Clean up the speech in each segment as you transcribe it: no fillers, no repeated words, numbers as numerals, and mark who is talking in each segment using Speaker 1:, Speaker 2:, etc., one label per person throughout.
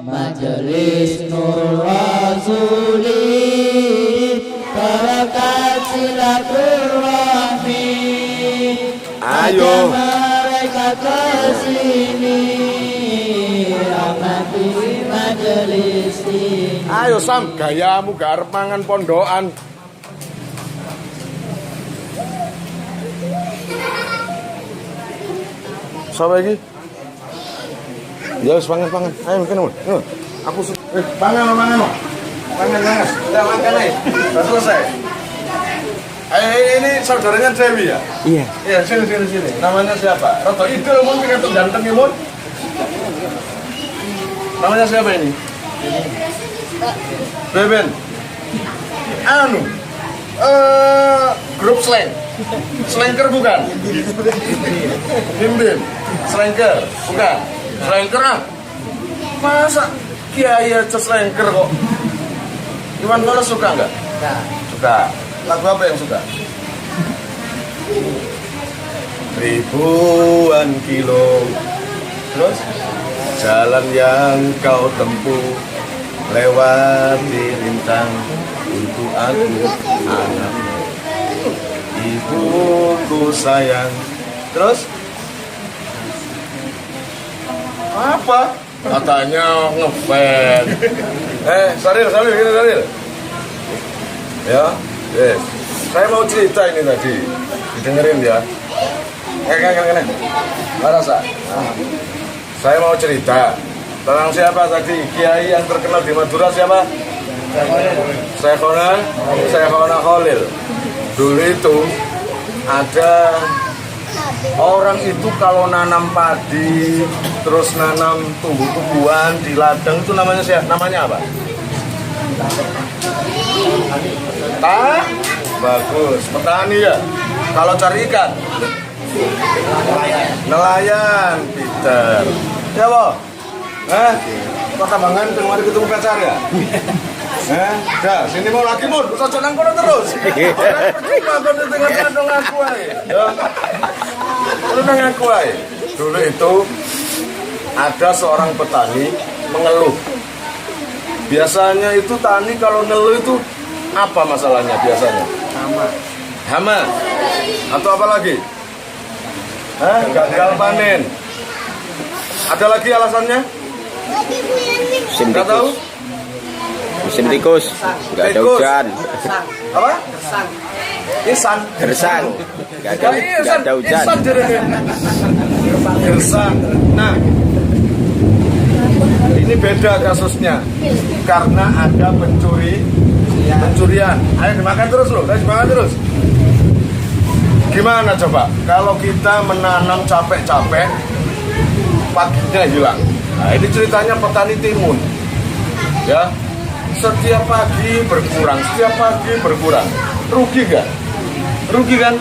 Speaker 1: Majelis Nur Rasuli, barakat silaturahmi.
Speaker 2: Ayo
Speaker 1: mereka kesini, rahmati majelis ini.
Speaker 2: Ayo Sam, gayamu gak arep mangan pondokan. Siapa lagi? Ya wis pangan. Ayo makan. Aku pangan. Pangan. Udah makan aja. Sudah selesai. Ini saudaranya Dewi ya?
Speaker 3: Iya.
Speaker 2: Iya, sini. Namanya siapa? Roto Idul mungkin atau ganteng ya, Mun? Namanya siapa ini? Beben. Grup slang. Slanker bukan? Bimbim. Slanker bukan? Slanker ah? Masa kiai aja slanker kok? Iwan Fals suka nggak? Suka. Lagu apa yang suka? Ribuan kilo. Terus? Jalan yang kau tempuh lewati rintang untuk aku anakmu. Ibuku sayang. Terus? Apa? Katanya ngefans. Saril. Ya, yes. Saya mau cerita ini tadi. Didengerin ya. Kan. Marasa. Saya mau cerita tentang siapa tadi kiai yang terkenal di Madura siapa? Syekhona Khalil. Dulu itu ada orang itu kalau nanam padi, terus nanam tumbuh-tumbuhan di ladang itu namanya siapa? Namanya apa? Bagus, petani ya. Kalau cari ikan? Nelayan, Peter. Ya, Bo? Kota Bangan kemarin ketemu pacar ya? Dah, sini mau lagi, Mun. Usah nang kono terus. Percuma kon dengan dong aku ae. Ya. Lu nang aku ae. Dulu itu ada seorang petani mengeluh. Biasanya itu tani kalau ngeluh itu apa masalahnya biasanya? Hama. Atau apa lagi? Gagal panen. Ada lagi alasannya? Nggak tahu?
Speaker 3: Musim tikus, nggak ada hujan.
Speaker 2: Apa? Gersang. Nggak ada hujan. Gersang. Nah, ini beda kasusnya karena ada pencurian. Ayo dimakan terus loh, dimakan terus. Gimana coba? Kalau kita menanam capek-capek, paginya hilang. Nah, ini ceritanya petani timun. Ya, setiap pagi berkurang. Rugi nggak? Rugi kan?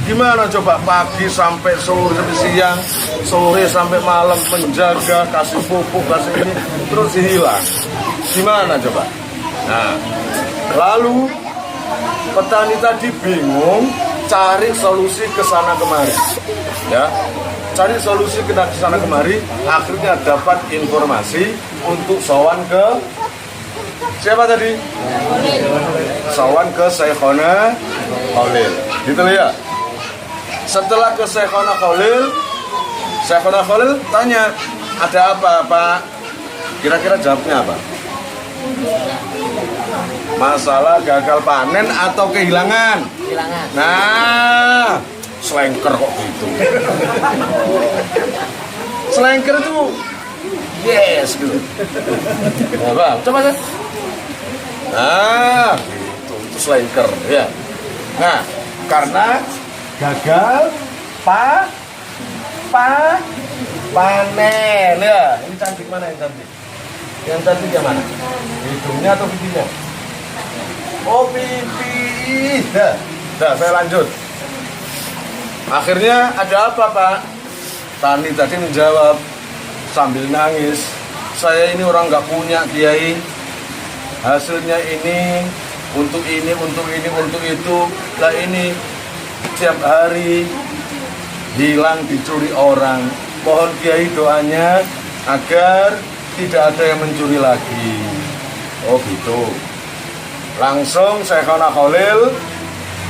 Speaker 2: Gimana coba pagi sampai sore sampai siang, sore sampai malam menjaga, kasih pupuk, kasih ini, terus hilang. Gimana coba? Nah, lalu petani tadi bingung cari solusi ke sana kemari. Ya. Cari solusi ke sana kemari, akhirnya dapat informasi untuk sowan ke siapa tadi? Sowan ke Syekhona Khalil. Gitu ya. Setelah ke Syekhona Khalil tanya, ada apa, Pak? Kira-kira jawabnya apa? Masalah gagal panen atau kehilangan?
Speaker 1: Kehilangan.
Speaker 2: Nah, slanker kok gitu. Slanker itu yes gitu. Apa? Coba kan? Nah, gitu. Itu slanker ya. Nah, karena gagal panen ya. Ini cantik mana yang cantik? Yang cantik yang mana? Hidungnya atau pipinya? Oh, pipi. Dah, saya lanjut. Akhirnya ada apa, Pak? Tani tadi menjawab sambil nangis, saya ini orang nggak punya, Kiai. Hasilnya ini, untuk itu. Lah ini setiap hari hilang, dicuri orang. Mohon Kiai doanya agar tidak ada yang mencuri lagi. Oh gitu. Langsung Syekhona Khalil,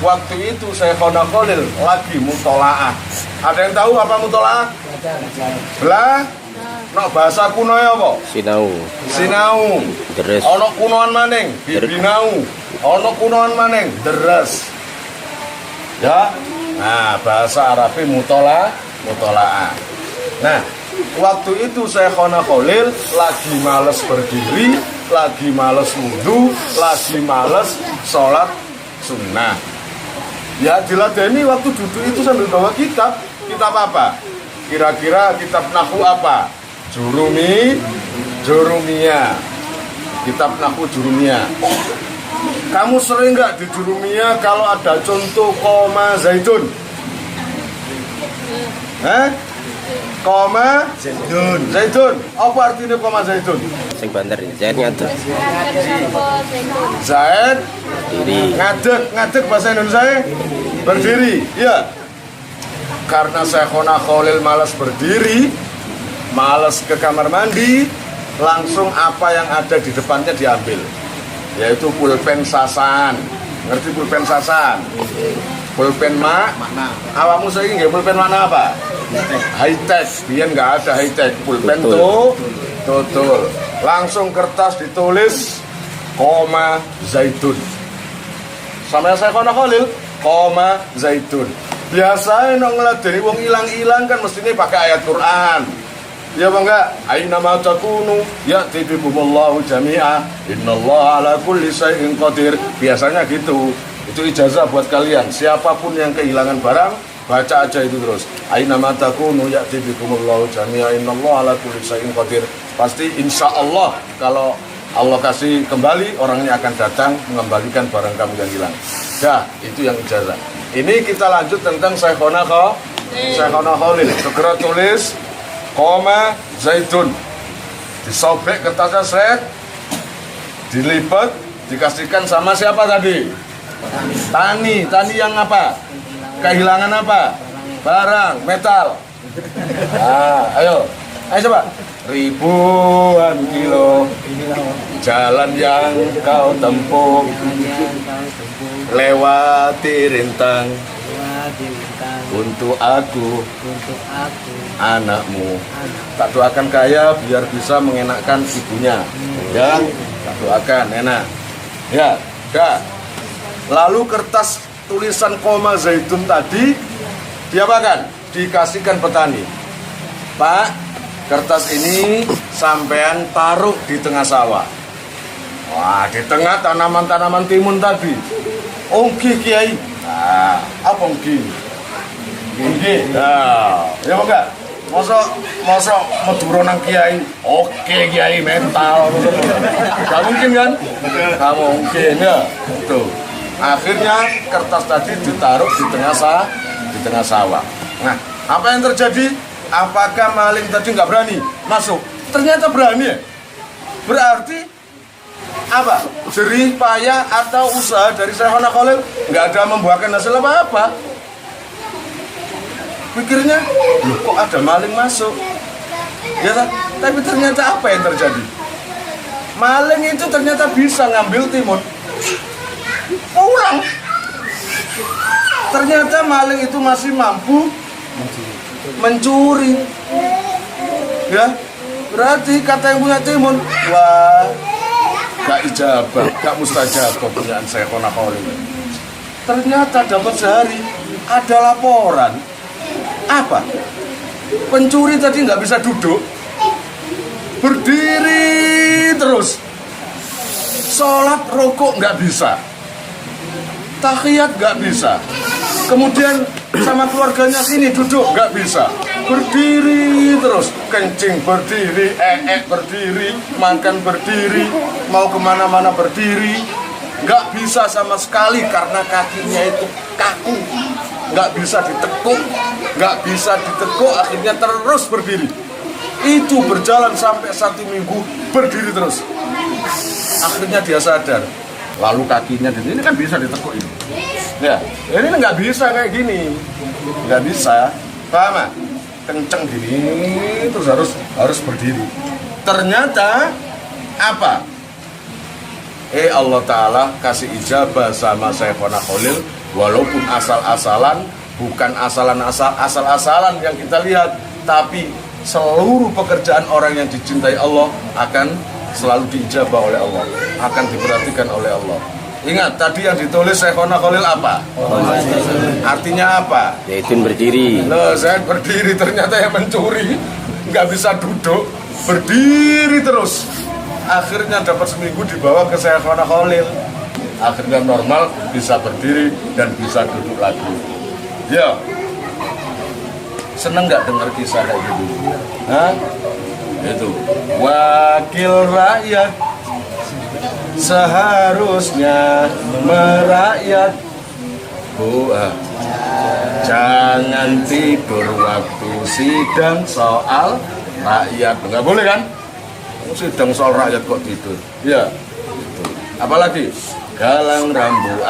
Speaker 2: waktu itu Syekhona Khalil lagi mutolaah. Ada yang tahu apa mutolaah? Belah? No bahasa kuno ya apa? Sinau.
Speaker 3: Deres.
Speaker 2: Ono kunoan maning, bibinau. Ono kunoan maning, deres. Ya. Nah, bahasa Arabnya mutolaah. Nah, waktu itu Syekhona Khalil lagi males berdiri, lagi males wudu, lagi males sholat sunnah. Ya diladeni waktu duduk itu sambil bawa kitab apa? Kira-kira kitab nahwu apa? Jurumiyah. Kitab nahwu Jurumiyah. Kamu sering nggak di Jurumiyah kalau ada contoh koma zaitun? Koma zaitun. Apa artinya koma zaitun?
Speaker 3: Sing banter Zaid ngadeg.
Speaker 2: Zaid
Speaker 3: Diri.
Speaker 2: ngadeg bahasa Indonesia berdiri. Ya. Karena Syekhona Khalil malas berdiri, malas ke kamar mandi, langsung apa yang ada di depannya diambil, yaitu pulpen sasan. Ngerti pulpen sasan? Pulpen makna. Awakmu saiki nggih pulpen makna apa? High tech. Biyen nggak ada high tech. Pulpen tutul. Langsung kertas ditulis koma zaitun. Sama Syekhona Khalil koma zaitun. Biasanya nong ngeladeni wong ilang-ilang kan mestinya pakai ayat Quran. Ya bang enggak? Aina ma takunu ya'ti bikumullahu jami'a. Innallaha ala kulli syai'in qadir. Biasanya gitu. Itu ijazah buat kalian. Siapapun yang kehilangan barang, baca aja itu terus. Aina ma takunu ya'ti bikumullahu jami'a. Innallaha ala kulli syai'in qadir. Pasti insya Allah kalau Allah kasih kembali, orangnya akan datang mengembalikan barang kamu yang hilang. Ya, itu yang ijazah. Ini kita lanjut tentang Syekhona Khalil. Segera tulis koma zaitun. Disobek kertasnya seret, dilipat, dikasihkan sama siapa tadi? Tani yang apa? Kehilangan apa? Barang, metal. Nah, ayo coba. Ribuan kilo jalan yang kau tempuh, lewati rintang untuk aku anakmu. Tak doakan kaya biar bisa mengenakkan ibunya. Ya, tak doakan enak. Ya, dah. Lalu kertas tulisan koma zaitun tadi diapakan? Dikasihkan petani. Pak, kertas ini sampean taruh di tengah sawah. Wah, di tengah tanaman-tanaman timun tadi. Ongki Kiai. Nah, apa ongki? Ongki. Nah, ya enggak? Masa Madura nang Kiai. Oke Kiai mental. Gak mungkin kan? Gak mungkin ya. Tuh. Akhirnya kertas tadi ditaruh di tengah sawah. Nah, apa yang terjadi? Apakah maling tadi nggak berani masuk? Ternyata berani ya? Berarti apa? Jerih payah atau usaha dari Syekhona Khalil nggak ada membuahkan hasil apa-apa. Pikirnya, loh kok ada maling masuk? Ya kan? Tapi ternyata apa yang terjadi? Maling itu ternyata bisa ngambil timun pulang. Ternyata maling itu masih mampu mencuri. Ya, berarti kata yang punya timun, wah, gak ijabah, gak mustajabah punyaan Syekhona Khalil. Ternyata dapat sehari ada laporan. Apa? Pencuri tadi nggak bisa duduk, berdiri terus. Sholat rokok nggak bisa, tahiyat nggak bisa. Kemudian sama keluarganya sini duduk nggak bisa, berdiri terus, kencing berdiri, berdiri, makan berdiri, mau kemana-mana berdiri, nggak bisa sama sekali karena kakinya itu kaku, nggak bisa ditekuk, akhirnya terus berdiri. Itu berjalan sampai 1 minggu berdiri terus. Akhirnya dia sadar, lalu kakinya ini kan bisa ditekuk ini. Ya, ini nggak bisa kayak gini, nggak bisa, paham? Kenceng gini, terus harus berdiri. Ternyata apa? Allah Ta'ala kasih ijabah sama Syekhona Khalil, walaupun asal-asalan, bukan asal-asalan yang kita lihat, tapi seluruh pekerjaan orang yang dicintai Allah akan selalu diijabah oleh Allah, akan diperhatikan oleh Allah. Ingat, tadi yang ditulis Syekhona Khalil apa? Artinya apa?
Speaker 3: Yaitu berdiri.
Speaker 2: Loh, saya berdiri, ternyata yang mencuri nggak bisa duduk, berdiri terus. Akhirnya dapat seminggu dibawa ke Syekhona Khalil. Akhirnya normal, bisa berdiri dan bisa duduk lagi. Ya, seneng nggak dengar kisah kayak gitu? Hah? Itu wakil rakyat seharusnya merakyat. Jangan tidur waktu sidang soal rakyat. Nggak boleh kan? Sidang soal rakyat kok tidur. Ya, itu. Apalagi galang rambu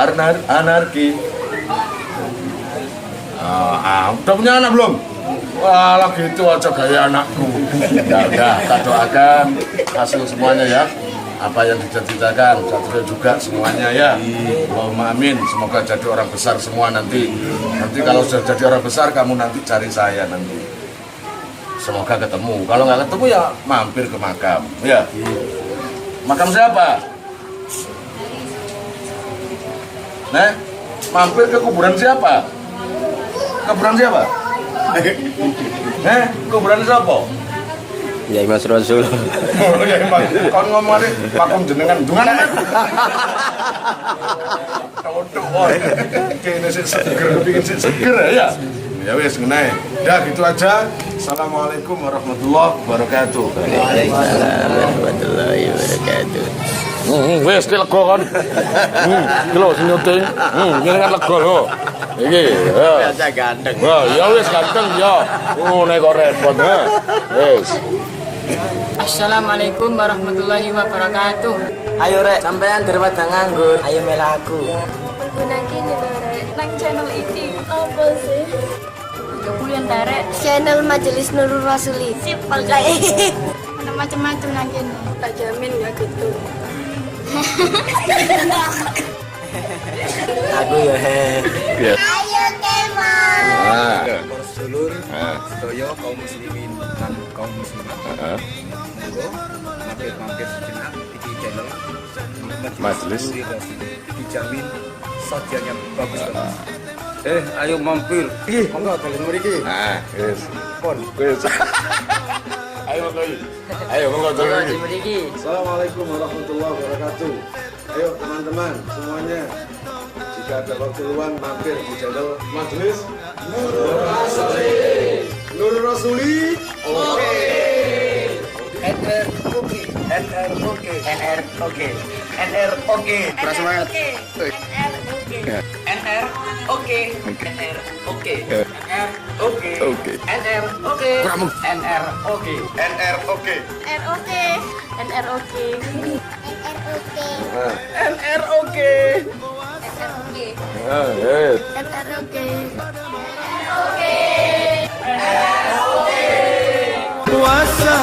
Speaker 2: anarki. Udah punya anak belum? Wah, lagi itu aja gaya anakku. Udah, kita doakan hasil semuanya ya. Apa yang dicita-citakan, jatuh juga semuanya ya. Allahumma amin. Semoga jadi orang besar semua nanti. Nanti kalau sudah jadi orang besar, kamu nanti cari saya nanti. Semoga ketemu. Kalau nggak ketemu ya mampir ke makam. Ya. Makam siapa? Nah, mampir ke kuburan siapa? Kuburan siapa? Kuburan siapa?
Speaker 3: Ya Mas Rasul.
Speaker 2: Oh ya Mas, kon ngomongane makom jenengan dungan. Tahu-tahu. Kene sik seger, bikin sik seger ya. Ya wis ngene. Dah gitu aja. Assalamualaikum warahmatullahi wabarakatuh.
Speaker 3: Waalaikumsalam warahmatullahi wabarakatuh.
Speaker 2: Wis ki lega kon. Ki lho sing nyuting. Ngene kan lega lho. Iki, ya.
Speaker 3: Biasa ganteng.
Speaker 2: Wah, ya wis ganteng ya. Ngene kok repot ha. Wis.
Speaker 4: Assalamualaikum warahmatullahi wabarakatuh.
Speaker 1: Ayo rek, sampean daripada nganggur, ayo melaku.
Speaker 5: Nang kene lho rek, nang channel iki. Apa sih?
Speaker 4: Aku yang tarik.
Speaker 5: Channel Majelis Nurul Rasuli. Sip, pakai.
Speaker 4: Ada macam-macam nang kene.
Speaker 5: Tak jamin gak gitu.
Speaker 1: Aku ya.
Speaker 5: Ayo Kemal.
Speaker 6: Sedulur, sedaya kaum muslimin dan kaum muslimat. Mampir sejenak di channel
Speaker 2: Majelis
Speaker 6: dijamin sajiannya bagus banget.
Speaker 2: Ayo mampir.
Speaker 6: Monggo dalem mriki.
Speaker 2: Wis.
Speaker 6: Pon.
Speaker 2: Wis. Ayo mampir. Ayo monggo dalem.
Speaker 6: Assalamualaikum warahmatullahi wabarakatuh. Ayo teman-teman semuanya, jika ada waktu luang mampir di channel Majelis Nurul Rasuli. Nurul Rasuli. Oke. NR oke. NR oke. NR oke. NR oke.
Speaker 3: Keras banget.
Speaker 5: NR oke.
Speaker 4: NR oke. NR oke. NR oke.
Speaker 3: Oke.
Speaker 4: NR oke. NR oke.
Speaker 6: NR oke.
Speaker 5: NR oke. NR oke.
Speaker 4: NR oke.
Speaker 5: NR oke.
Speaker 1: Puasa